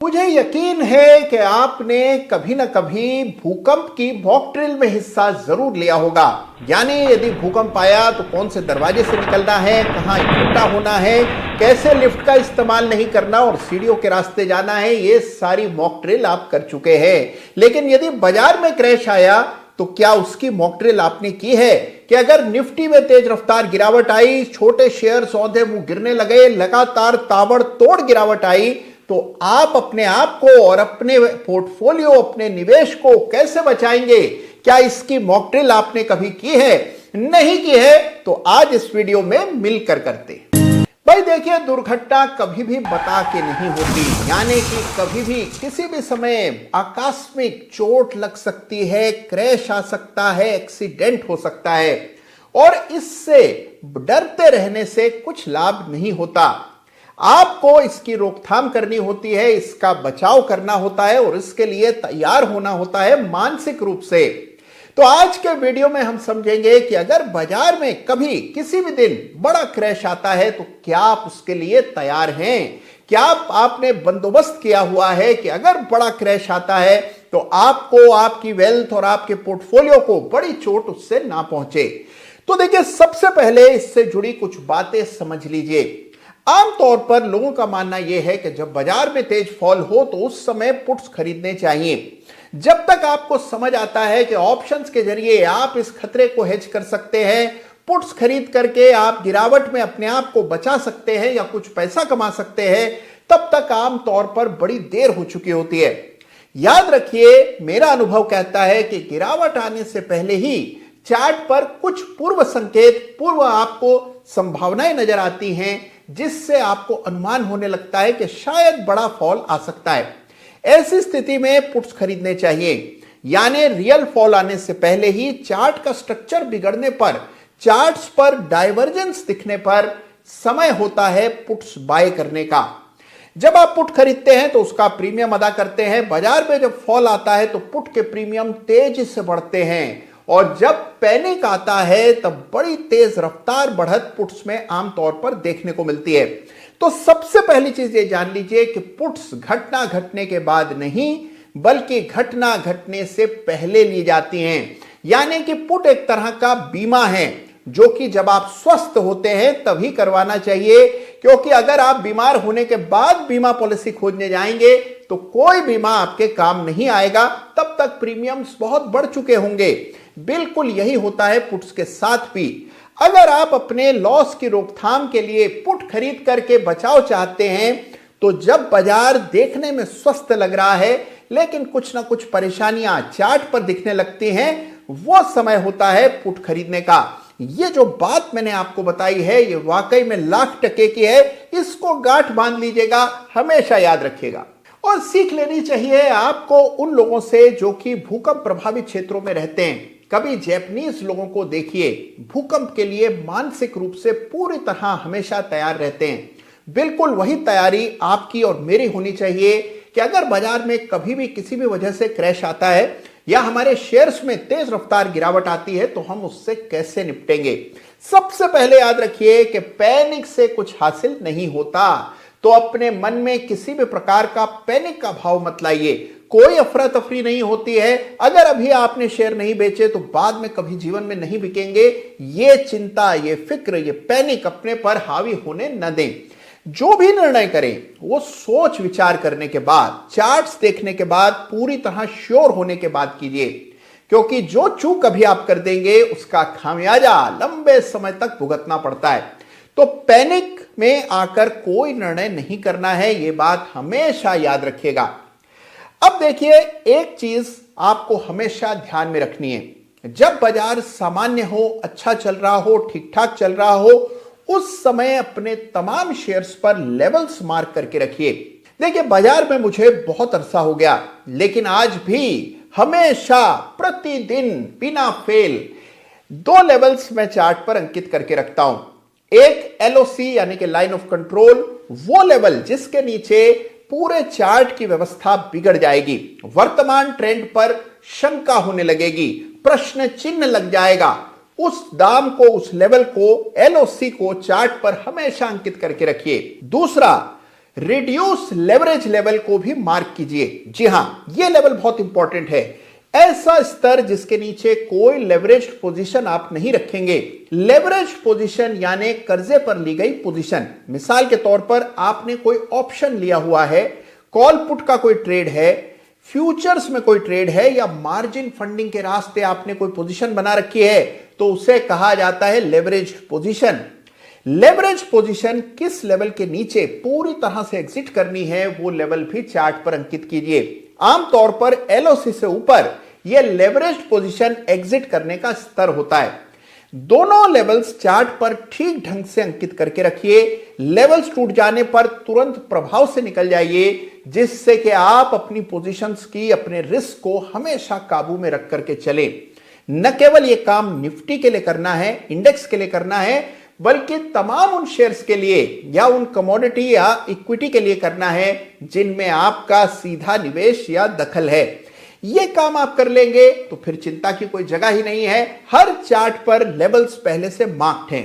मुझे यकीन है कि आपने कभी न कभी भूकंप की मॉक ड्रिल में हिस्सा जरूर लिया होगा। यानी यदि भूकंप आया तो कौन से दरवाजे से निकलना है, कहां इकट्ठा होना है, कैसे लिफ्ट का इस्तेमाल नहीं करना और सीढ़ियों के रास्ते जाना है, ये सारी मॉक ड्रिल आप कर चुके हैं। लेकिन यदि बाजार में क्रैश आया तो क्या उसकी मॉक ड्रिल आपने की है कि अगर निफ्टी में तेज रफ्तार गिरावट आई, छोटे शेयर सौदे मुंह गिरने लगे, लगातार ताबड़तोड़ गिरावट आई, तो आप अपने आप को और अपने पोर्टफोलियो, अपने निवेश को कैसे बचाएंगे? क्या इसकी मॉक ड्रिल आपने कभी की है? नहीं की है तो आज इस वीडियो में मिलकर करते हैं। भाई देखिए, दुर्घटना कभी भी बता के नहीं होती। यानी कि कभी भी किसी भी समय आकस्मिक चोट लग सकती है, क्रैश आ सकता है, एक्सीडेंट हो सकता है और इससे डरते रहने से कुछ लाभ नहीं होता। आपको इसकी रोकथाम करनी होती है, इसका बचाव करना होता है और इसके लिए तैयार होना होता है मानसिक रूप से। तो आज के वीडियो में हम समझेंगे कि अगर बाजार में कभी किसी भी दिन बड़ा क्रैश आता है तो क्या आप उसके लिए तैयार हैं? क्या आपने बंदोबस्त किया हुआ है कि अगर बड़ा क्रैश आता है तो आपको, आपकी वेल्थ और आपके पोर्टफोलियो को बड़ी चोट उससे ना पहुंचे? तो देखिए, सबसे पहले इससे जुड़ी कुछ बातें समझ लीजिए। आमतौर पर लोगों का मानना यह है कि जब बाजार में तेज फॉल हो तो उस समय पुट्स खरीदने चाहिए। जब तक आपको समझ आता है कि ऑप्शंस के जरिए आप इस खतरे को हेज कर सकते हैं, पुट्स खरीद करके आप गिरावट में अपने आप को बचा सकते हैं या कुछ पैसा कमा सकते हैं, तब तक आमतौर पर बड़ी देर हो चुकी होती है। याद रखिए, मेरा अनुभव कहता है कि गिरावट आने से पहले ही चार्ट पर कुछ पूर्व संकेत, पूर्व आपको संभावनाएं नजर आती हैं जिससे आपको अनुमान होने लगता है कि शायद बड़ा फॉल आ सकता है। ऐसी स्थिति में पुट्स खरीदने चाहिए। यानी रियल फॉल आने से पहले ही चार्ट का स्ट्रक्चर बिगड़ने पर, चार्ट्स पर डाइवर्जेंस दिखने पर समय होता है पुट्स बाय करने का। जब आप पुट खरीदते हैं तो उसका प्रीमियम अदा करते हैं। बाजार में जब फॉल आता है तो पुट के प्रीमियम तेजी से बढ़ते हैं और जब पैनिक आता है तब बड़ी तेज रफ्तार बढ़त पुट्स में आमतौर पर देखने को मिलती है। तो सबसे पहली चीज ये जान लीजिए कि पुट्स घटना घटने के बाद नहीं बल्कि घटना घटने से पहले ली जाती हैं। यानी कि पुट एक तरह का बीमा है जो कि जब आप स्वस्थ होते हैं तभी करवाना चाहिए, क्योंकि अगर आप बीमार होने के बाद बीमा पॉलिसी खोजने जाएंगे तो कोई बीमा आपके काम नहीं आएगा, तब तक प्रीमियम्स बहुत बढ़ चुके होंगे। बिल्कुल यही होता है पुट्स के साथ भी। अगर आप अपने लॉस की रोकथाम के लिए पुट खरीद करके बचाव चाहते हैं तो जब बाजार देखने में स्वस्थ लग रहा है लेकिन कुछ ना कुछ परेशानियां चार्ट पर दिखने लगती हैं, वो समय होता है पुट खरीदने का। ये जो बात मैंने आपको बताई है ये वाकई में लाख टके की है। इसको गांठ बांध लीजिएगा, हमेशा याद रखिएगा। और सीख लेनी चाहिए आपको उन लोगों से जो कि भूकंप प्रभावित क्षेत्रों में रहते हैं। कभी जापानीज लोगों को देखिए, भूकंप के लिए मानसिक रूप से पूरी तरह हमेशा तैयार रहते हैं। बिल्कुल वही तैयारी आपकी और मेरी होनी चाहिए कि अगर बाजार में कभी भी किसी भी वजह से क्रैश आता है या हमारे शेयर्स में तेज रफ्तार गिरावट आती है तो हम उससे कैसे निपटेंगे। सबसे पहले याद रखिए कि पैनिक से कुछ हासिल नहीं होता, तो अपने मन में किसी भी प्रकार का पैनिक का भाव मत लाइए। कोई अफरा तफरी नहीं होती है। अगर अभी आपने शेयर नहीं बेचे तो बाद में कभी जीवन में नहीं बिकेंगे। ये चिंता, ये फिक्र, ये पैनिक अपने पर हावी होने न दें। जो भी निर्णय करें वो सोच विचार करने के बाद, चार्ट्स देखने के बाद, पूरी तरह श्योर होने के बाद कीजिए, क्योंकि जो चूक अभी आप कर देंगे उसका खामियाजा लंबे समय तक भुगतना पड़ता है। तो पैनिक में आकर कोई निर्णय नहीं करना है, यह बात हमेशा याद रखिएगा। अब देखिए, एक चीज आपको हमेशा ध्यान में रखनी है, जब बाजार सामान्य हो, अच्छा चल रहा हो, ठीक ठाक चल रहा हो, उस समय अपने तमाम शेयर्स पर लेवल्स मार्क करके रखिए। देखिए, बाजार में मुझे बहुत अरसा हो गया लेकिन आज भी हमेशा प्रतिदिन बिना फेल 2 लेवल्स मैं चार्ट पर अंकित करके रखता हूं। एक एलओसी यानी कि लाइन ऑफ कंट्रोल, वो लेवल जिसके नीचे पूरे चार्ट की व्यवस्था बिगड़ जाएगी, वर्तमान ट्रेंड पर शंका होने लगेगी, प्रश्न चिन्ह लग जाएगा। उस दाम को, उस लेवल को, एलओसी को चार्ट पर हमेशा अंकित करके रखिए। दूसरा, रिड्यूस लेवरेज लेवल को भी मार्क कीजिए। जी हां, यह लेवल बहुत इंपॉर्टेंट है। ऐसा स्तर जिसके नीचे कोई लेवरेज्ड पोजीशन आप नहीं रखेंगे। लेवरेज्ड पोजीशन यानी कर्जे पर ली गई पोजीशन। मिसाल के तौर पर आपने कोई ऑप्शन लिया हुआ है, कॉल पुट का कोई ट्रेड है, फ्यूचर्स में कोई ट्रेड है, या मार्जिन फंडिंग के रास्ते आपने कोई पोजीशन बना रखी है, तो उसे कहा जाता है लेवरेज्ड पोजीशन। लेवरेज पोजीशन किस लेवल के नीचे पूरी तरह से एग्जिट करनी है, वो लेवल भी चार्ट पर अंकित कीजिए। आमतौर पर एलओसी से ऊपर यह लेवरेज्ड पोजीशन एग्जिट करने का स्तर होता है। दोनों लेवल्स चार्ट पर ठीक ढंग से अंकित करके रखिए। लेवल्स टूट जाने पर तुरंत प्रभाव से निकल जाइए, जिससे कि आप अपनी पोजीशंस की, अपने रिस्क को हमेशा काबू में रख करके चले। न केवल यह काम निफ्टी के लिए करना है, इंडेक्स के लिए करना है, बल्कि तमाम उन शेयर्स के लिए या उन कमोडिटी या इक्विटी के लिए करना है जिनमें आपका सीधा निवेश या दखल है। यह काम आप कर लेंगे तो फिर चिंता की कोई जगह ही नहीं है। हर चार्ट पर लेवल्स पहले से मार्क्ड हैं।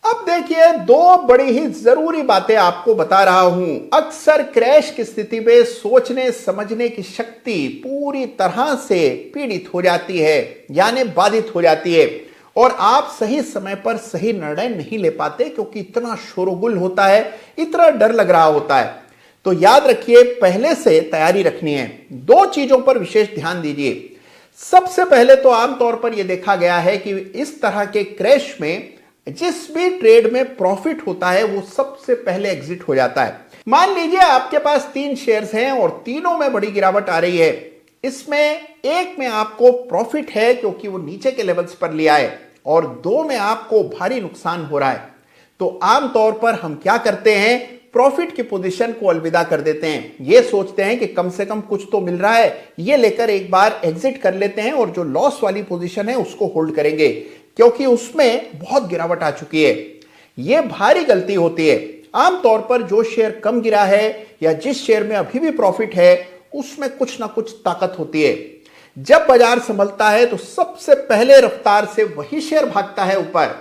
अब देखिए, दो बड़ी ही जरूरी बातें आपको बता रहा हूं। अक्सर क्रैश की स्थिति में सोचने समझने की शक्ति पूरी तरह से पीड़ित हो जाती है, यानी बाधित हो जाती है, और आप सही समय पर सही निर्णय नहीं ले पाते, क्योंकि इतना शोरगुल होता है, इतना डर लग रहा होता है। तो याद रखिए, पहले से तैयारी रखनी है। दो चीजों पर विशेष ध्यान दीजिए। सबसे पहले तो आमतौर पर यह देखा गया है कि इस तरह के क्रैश में जिस भी ट्रेड में प्रॉफिट होता है वो सबसे पहले एग्जिट हो जाता है। मान लीजिए आपके पास 3 शेयर्स हैं और तीनों में बड़ी गिरावट आ रही है। इसमें एक में आपको प्रॉफिट है क्योंकि वो नीचे के लेवल्स पर लिया है, और 2 में आपको भारी नुकसान हो रहा है। तो आमतौर पर हम क्या करते हैं, प्रॉफिट की पोजीशन को अलविदा कर देते हैं। ये सोचते हैं कि कम से कम कुछ तो मिल रहा है, ये लेकर एक बार एग्जिट कर लेते हैं और जो लॉस वाली पोजीशन है उसको होल्ड करेंगे, क्योंकि उसमें बहुत गिरावट आ चुकी है। यह भारी गलती होती है। आमतौर पर जो शेयर कम गिरा है या जिस शेयर में अभी भी प्रॉफिट है, उसमें कुछ ना कुछ ताकत होती है। जब बाजार संभलता है तो सबसे पहले रफ्तार से वही शेयर भागता है ऊपर,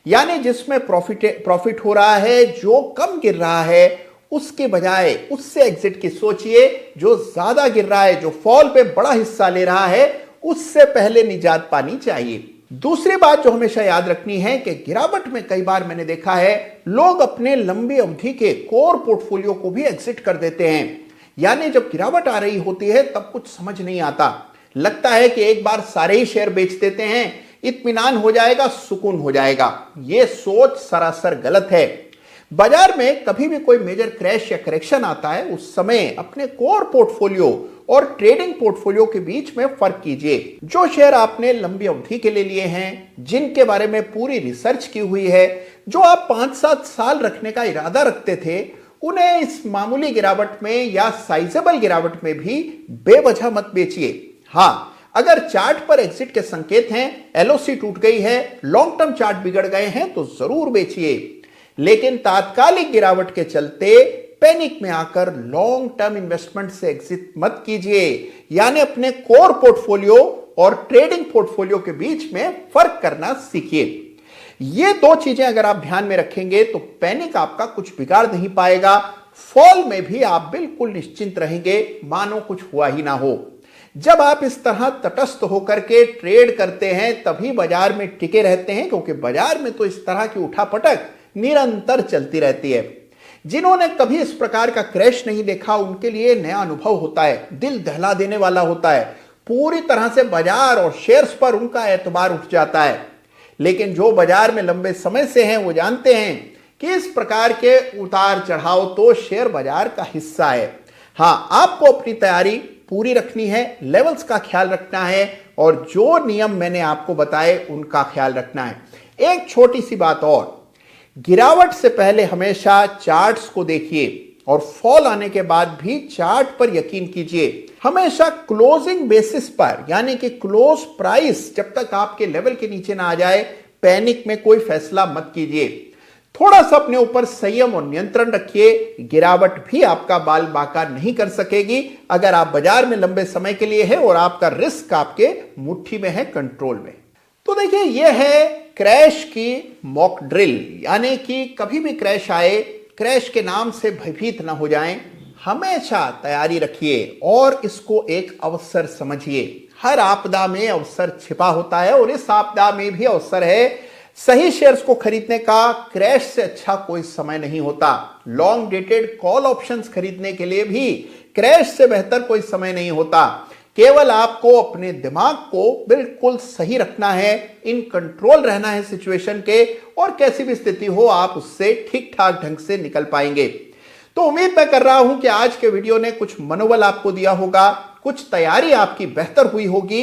यानी जिसमें प्रॉफिट हो रहा है। जो कम गिर रहा है उसके बजाय उससे एग्जिट की सोचिए। जो ज्यादा गिर रहा है, जो फॉल पे बड़ा हिस्सा ले रहा है, उससे पहले निजात पानी चाहिए। दूसरी बात जो हमेशा याद रखनी है कि गिरावट में कई बार मैंने देखा है लोग अपने लंबी अवधि के कोर पोर्टफोलियो को भी एग्जिट कर देते हैं। यानी जब गिरावट आ रही होती है तब कुछ समझ नहीं आता, लगता है कि एक बार सारे ही शेयर बेच देते हैं, इत्मीनान हो जाएगा, सुकून हो जाएगा। यह सोच सरासर गलत है। बाजार में कभी भी कोई मेजर क्रैश या करेक्शन आता है, उस समय अपने कोर पोर्टफोलियो और ट्रेडिंग पोर्टफोलियो के बीच में फर्क कीजिए। जो शेयर आपने लंबी अवधि के लिए लिए हैं, जिनके बारे में पूरी रिसर्च की हुई है, जो आप 5-7 साल रखने का इरादा रखते थे, उन्हें इस मामूली गिरावट में या साइजेबल गिरावट में भी बेवजह मत बेचिए। हां, अगर चार्ट पर एग्जिट के संकेत हैं, एलओसी टूट गई है, लॉन्ग टर्म चार्ट बिगड़ गए हैं, तो जरूर बेचिए। लेकिन तात्कालिक गिरावट के चलते पैनिक में आकर लॉन्ग टर्म इन्वेस्टमेंट से एग्जिट मत कीजिए। यानी अपने कोर पोर्टफोलियो और ट्रेडिंग पोर्टफोलियो के बीच में फर्क करना सीखिए। ये 2 चीजें अगर आप ध्यान में रखेंगे तो पैनिक आपका कुछ बिगाड़ नहीं पाएगा। फॉल में भी आप बिल्कुल निश्चिंत रहेंगे, मानो कुछ हुआ ही ना हो। जब आप इस तरह तटस्थ होकर के ट्रेड करते हैं तभी बाजार में टिके रहते हैं, क्योंकि बाजार में तो इस तरह की उठापटक निरंतर चलती रहती है। जिन्होंने कभी इस प्रकार का क्रैश नहीं देखा, उनके लिए नया अनुभव होता है, दिल दहला देने वाला होता है। पूरी तरह से बाजार और शेयर्स पर उनका एतबार उठ जाता है। लेकिन जो बाजार में लंबे समय से हैं, वो जानते हैं कि इस प्रकार के उतार चढ़ाव तो शेयर बाजार का हिस्सा है। हां, आपको अपनी तैयारी पूरी रखनी है, लेवल्स का ख्याल रखना है, और जो नियम मैंने आपको बताए उनका ख्याल रखना है। एक छोटी सी बात और, गिरावट से पहले हमेशा चार्ट्स को देखिए और फॉल आने के बाद भी चार्ट पर यकीन कीजिए। हमेशा क्लोजिंग बेसिस पर, यानी कि क्लोज प्राइस जब तक आपके लेवल के नीचे ना आ जाए, पैनिक में कोई फैसला मत कीजिए। थोड़ा सा अपने ऊपर संयम और नियंत्रण रखिए। गिरावट भी आपका बाल बांका नहीं कर सकेगी अगर आप बाजार में लंबे समय के लिए है और आपका रिस्क आपके मुट्ठी में है, कंट्रोल में। तो देखिए, यह है क्रैश की मॉक ड्रिल। यानी कि कभी भी क्रैश आए क्रैश के नाम से भयभीत ना हो जाएं, हमेशा तैयारी रखिए और इसको एक अवसर समझिए। हर आपदा में अवसर छिपा होता है और इस आपदा में भी अवसर है। सही शेयर्स को खरीदने का क्रैश से अच्छा कोई समय नहीं होता। लॉन्ग डेटेड कॉल ऑप्शंस खरीदने के लिए भी क्रैश से बेहतर कोई समय नहीं होता। केवल आपको अपने दिमाग को बिल्कुल सही रखना है, इन कंट्रोल रहना है सिचुएशन के, और कैसी भी स्थिति हो आप उससे ठीक ठाक ढंग से निकल पाएंगे। तो उम्मीद मैं कर रहा हूं कि आज के वीडियो ने कुछ मनोबल आपको दिया होगा, कुछ तैयारी आपकी बेहतर हुई होगी।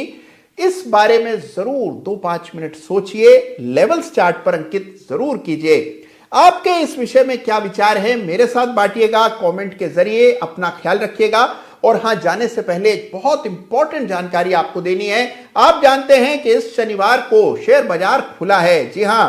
इस बारे में जरूर 2-5 मिनट सोचिए, लेवल्स चार्ट पर अंकित जरूर कीजिए। आपके इस विषय में क्या विचार है मेरे साथ बांटिएगा कमेंट के जरिए। अपना ख्याल रखिएगा। और हां, जाने से पहले एक बहुत इंपॉर्टेंट जानकारी आपको देनी है। आप जानते हैं कि इस शनिवार को शेयर बाजार खुला है। जी हां,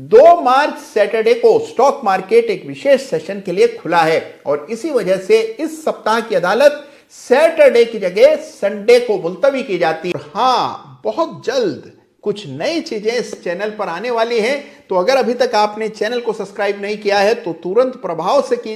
2 मार्च सैटरडे को स्टॉक मार्केट एक विशेष सेशन के लिए खुला है और इसी वजह से इस सप्ताह की अदालत सैटरडे की जगह संडे को मुलतवी की जाती है। हाँ, बहुत जल्द कुछ नई चीजें इस चैनल पर आने वाली हैं, तो अगर अभी तक आपने चैनल को सब्सक्राइब नहीं किया है तो तुरंत प्रभाव से कीजिए।